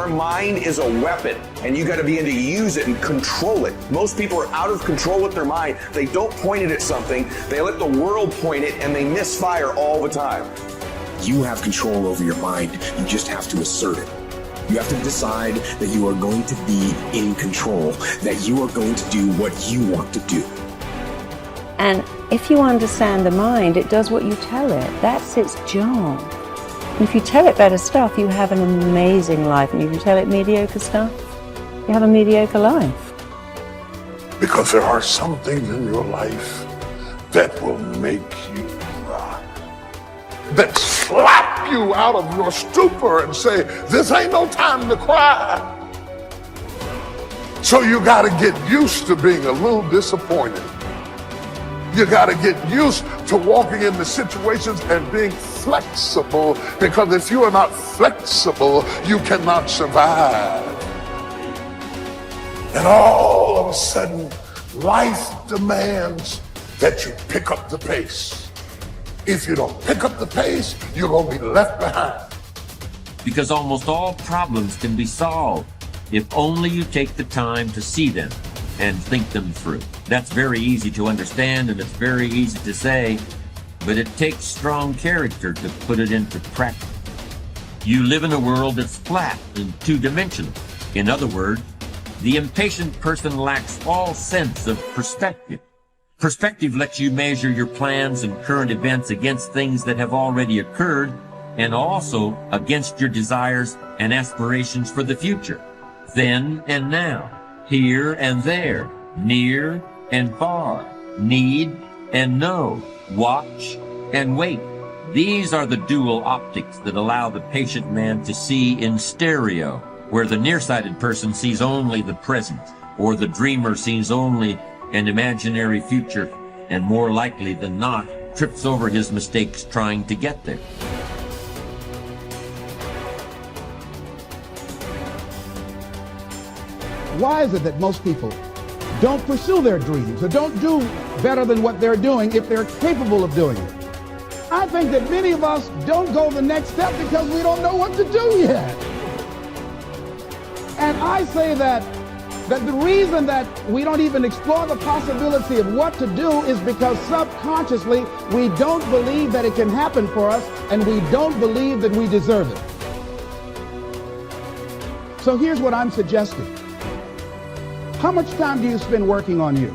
Your mind is a weapon, and you got to be able to use it and control it. Most people are out of control with their mind. They don't point it at something. They let the world point it, and they misfire all the time. You have control over your mind. You just have to assert it. You have to decide that you are going to be in control, that you are going to do what you want to do. And if you understand the mind, it does what you tell it. That's its job. And if you tell it better stuff, you have an amazing life. And if you tell it mediocre stuff, you have a mediocre life. Because there are some things in your life that will make you cry, that slap you out of your stupor and say, this ain't no time to cry. So you got to get used to being a little disappointed. You got to get used to walking into situations and being flexible, because if you are not flexible, you cannot survive. And all of a sudden, life demands that you pick up the pace. If you don't pick up the pace, you're going to be left behind. Because almost all problems can be solved if only you take the time to see them and think them through. That's very easy to understand, and it's very easy to say, but it takes strong character to put it into practice. You live in a world that's flat and two-dimensional. In other words, the impatient person lacks all sense of perspective. Perspective lets you measure your plans and current events against things that have already occurred, and also against your desires and aspirations for the future. Then and now, here and there, near and far, need and know, watch and wait. These are the dual optics that allow the patient man to see in stereo, where the nearsighted person sees only the present, or the dreamer sees only an imaginary future, and more likely than not, trips over his mistakes trying to get there. Why is it that most people don't pursue their dreams or don't do better than what they're doing if they're capable of doing it? I think that many of us don't go the next step because we don't know what to do yet. And I say that the reason that we don't even explore the possibility of what to do is because subconsciously we don't believe that it can happen for us, and we don't believe that we deserve it. So here's what I'm suggesting. How much time do you spend working on you?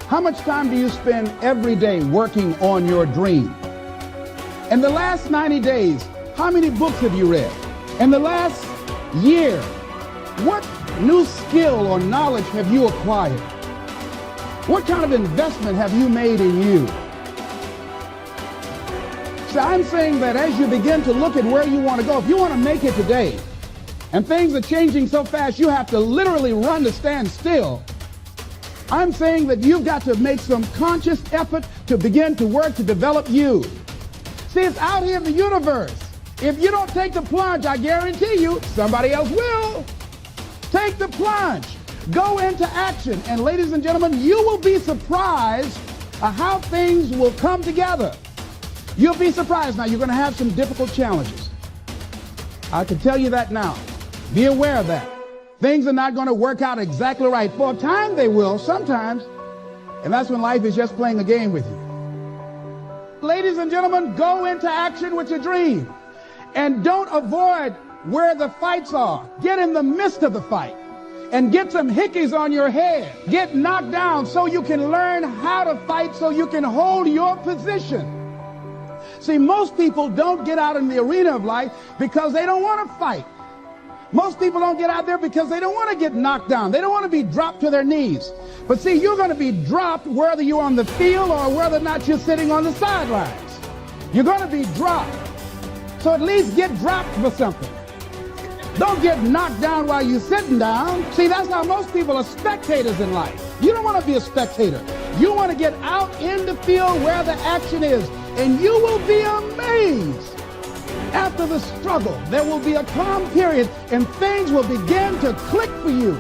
How much time do you spend every day working on your dream? In the last 90 days, how many books have you read? In the last year, what new skill or knowledge have you acquired? What kind of investment have you made in you? So I'm saying that as you begin to look at where you want to go, if you want to make it today, and things are changing so fast you have to literally run to stand still, I'm saying that you've got to make some conscious effort to begin to work to develop you. See, it's out here in the universe. If you don't take the plunge, I guarantee you, somebody else will. Take the plunge. Go into action. And ladies and gentlemen, you will be surprised at how things will come together. You'll be surprised. Now, you're going to have some difficult challenges. I can tell you that now. Be aware of that. Things are not going to work out exactly right. For a time, they will, sometimes. And that's when life is just playing a game with you. Ladies and gentlemen, go into action with your dream. And don't avoid where the fights are. Get in the midst of the fight and get some hickeys on your head. Get knocked down so you can learn how to fight, so you can hold your position. See, most people don't get out in the arena of life because they don't want to fight. Most people don't get out there because they don't want to get knocked down. They don't want to be dropped to their knees. But see, you're going to be dropped whether you're on the field or whether or not you're sitting on the sidelines. You're going to be dropped. So at least get dropped for something. Don't get knocked down while you're sitting down. See, that's how most people are spectators in life. You don't want to be a spectator. You want to get out in the field where the action is, and you will be amazed. After the struggle, there will be a calm period, and things will begin to click for you.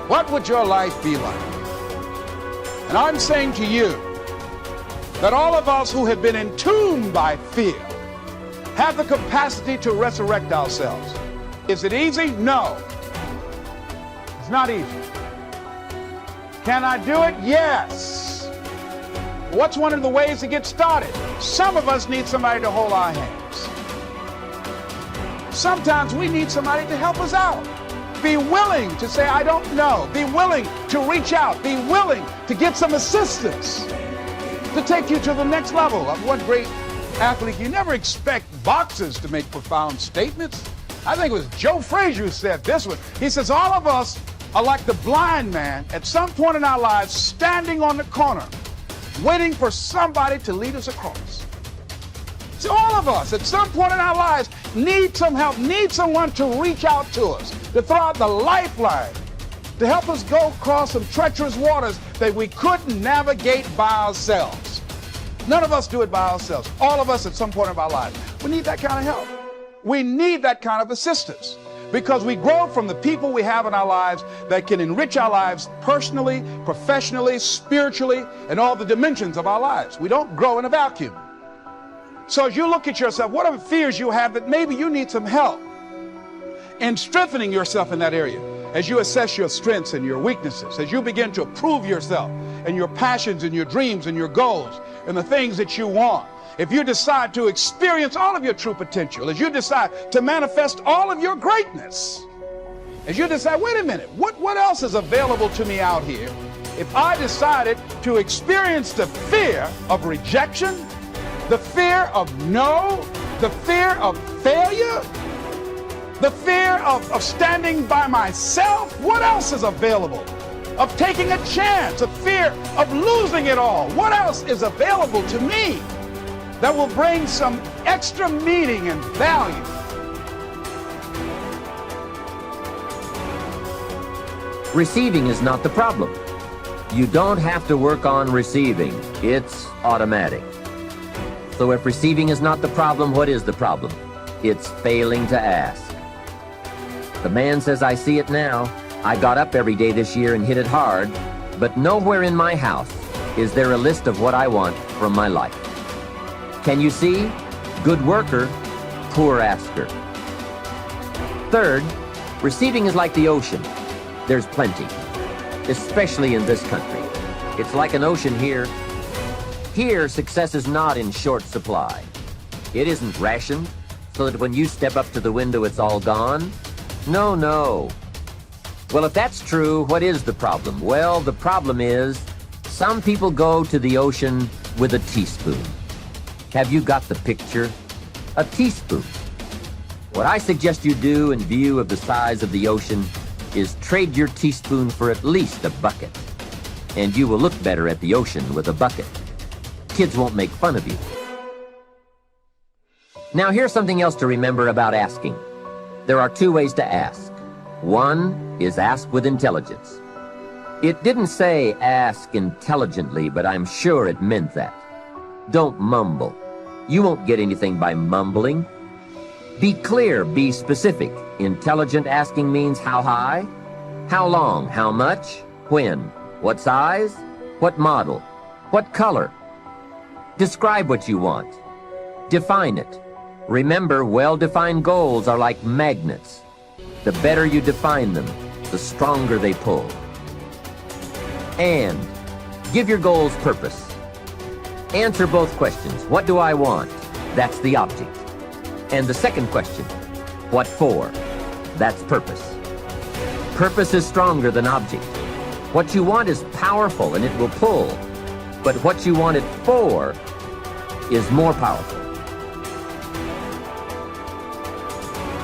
What would your life be like? And I'm saying to you that all of us who have been entombed by fear have the capacity to resurrect ourselves. Is it easy? No. It's not easy. Can I do it? Yes. What's one of the ways to get started? Some of us need somebody to hold our hands. Sometimes we need somebody to help us out. Be willing to say, I don't know. Be willing to reach out. Be willing to get some assistance to take you to the next level of what great athlete. You never expect boxers to make profound statements. I think it was Joe Frazier who said this one. He says, all of us are like the blind man at some point in our lives standing on the corner, waiting for somebody to lead us across. See, all of us at some point in our lives need some help, need someone to reach out to us, to throw out the lifeline, to help us go across some treacherous waters that we couldn't navigate by ourselves. None of us do it by ourselves. All of us at some point in our lives. We need that kind of help. We need that kind of assistance because we grow from the people we have in our lives that can enrich our lives personally, professionally, spiritually, and all the dimensions of our lives. We don't grow in a vacuum. So as you look at yourself, what are the fears you have that maybe you need some help in strengthening yourself in that area? As you assess your strengths and your weaknesses, as you begin to prove yourself and your passions and your dreams and your goals and the things that you want, if you decide to experience all of your true potential, as you decide to manifest all of your greatness, as you decide, wait a minute, what else is available to me out here if I decided to experience the fear of rejection, the fear of no, the fear of failure, the fear of standing by myself? What else is available? Of taking a chance, a fear of losing it all. What else is available to me that will bring some extra meaning and value? Receiving is not the problem. You don't have to work on receiving. It's automatic. So if receiving is not the problem, what is the problem? It's failing to ask. The man says, I see it now. I got up every day this year and hit it hard, but nowhere in my house is there a list of what I want from my life. Can you see? Good worker, poor asker. Third, receiving is like the ocean. There's plenty, especially in this country. It's like an ocean here. Here, success is not in short supply. It isn't rationed so that when you step up to the window, it's all gone. No, no. Well, if that's true, what is the problem? Well, the problem is some people go to the ocean with a teaspoon. Have you got the picture? A teaspoon. What I suggest you do in view of the size of the ocean is trade your teaspoon for at least a bucket. And you will look better at the ocean with a bucket. Kids won't make fun of you. Now, here's something else to remember about asking. There are two ways to ask. One is ask with intelligence. It didn't say ask intelligently, but I'm sure it meant that. Don't mumble. You won't get anything by mumbling. Be clear, be specific. Intelligent asking means how high, how long, how much, when, what size, what model, what color. Describe what you want. Define it. Remember, well-defined goals are like magnets. The better you define them, the stronger they pull. And give your goals purpose. Answer both questions. What do I want? That's the object. And the second question, what for? That's purpose. Purpose is stronger than object. What you want is powerful and it will pull. But what you want it for is more powerful.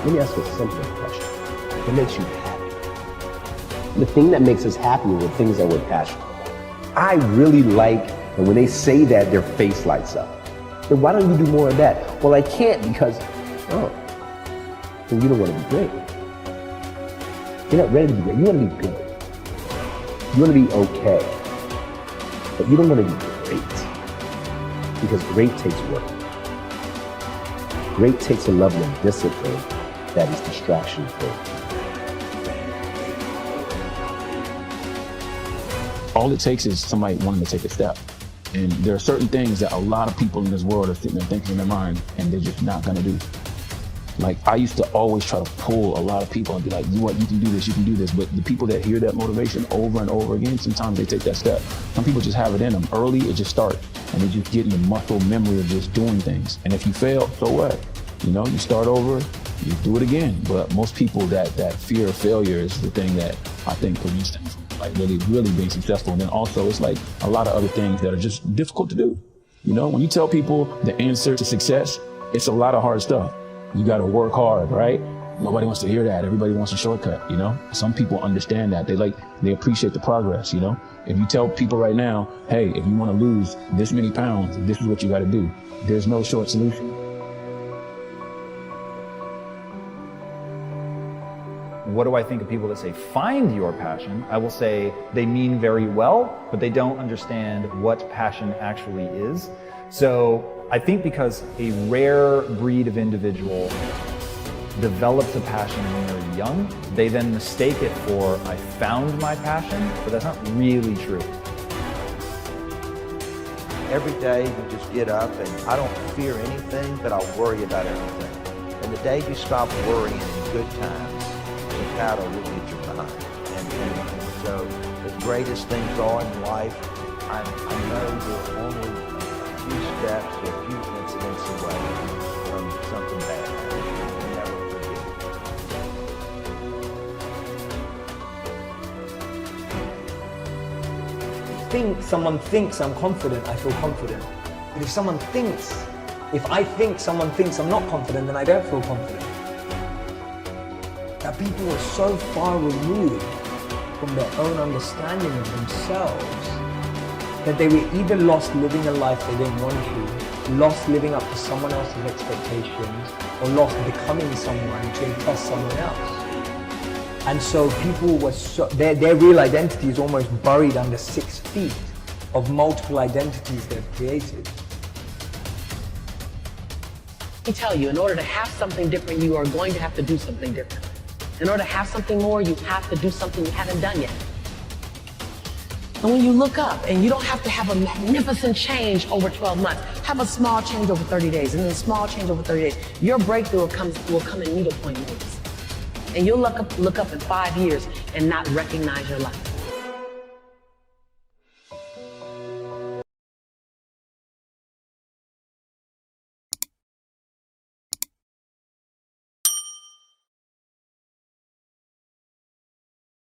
Let me ask you a simple question. What makes you happy? The thing that makes us happy are the things that we're passionate about. I really like, and when they say that, their face lights up. Then why don't you do more of that? Well, I can't because, then you don't want to be great. You're not ready to be great. You want to be good. You want to be okay. But you don't want to be great. Because great takes work. Great takes a level of discipline that is distraction-free. All it takes is somebody wanting to take a step. And there are certain things that a lot of people in this world are sitting there thinking in their mind, and they're just not gonna do. Like, I used to always try to pull a lot of people and be like, you know what, you can do this, you can do this. But the people that hear that motivation over and over again, sometimes they take that step. Some people just have it in them. Early, it just starts. And they just get in the muscle memory of just doing things. And if you fail, so what? You know, you start over, you do it again. But most people, that fear of failure is the thing that I think prevents them from like really being successful. And then also it's like a lot of other things that are just difficult to do. You know, when you tell people the answer to success, it's a lot of hard stuff. You got to work hard, right? Nobody wants to hear that. Everybody wants a shortcut, you know? Some people understand that. They appreciate the progress, you know? If you tell people right now, hey, if you want to lose this many pounds, this is what you got to do. There's no short solution. What do I think of people that say, find your passion? I will say they mean very well, but they don't understand what passion actually is. So I think because a rare breed of individual develops a passion when they're young, they then mistake it for, I found my passion, but that's not really true. Every day you just get up and I don't fear anything, but I'll worry about everything. And the day you stop worrying in good times, the paddle will get you behind. And so the greatest things are in life, I know you're only a few steps or a few incidents away from something bad happening. You'll never forget. Someone thinks I'm confident, I feel confident. But if I think someone thinks I'm not confident, then I don't feel confident. That people are so far removed from their own understanding of themselves that they were either lost living a life they didn't want to, lost living up to someone else's expectations, or lost becoming someone to impress someone else. And so people were their real identity is almost buried under 6 feet of multiple identities they've created. I tell you, in order to have something different, you are going to have to do something different. In order to have something more, you have to do something you haven't done yet. And when you look up, and you don't have to have a magnificent change over 12 months, have a small change over 30 days, and then a small change over 30 days, your breakthrough will come in needlepoint moves. And you'll look up in 5 years and not recognize your life.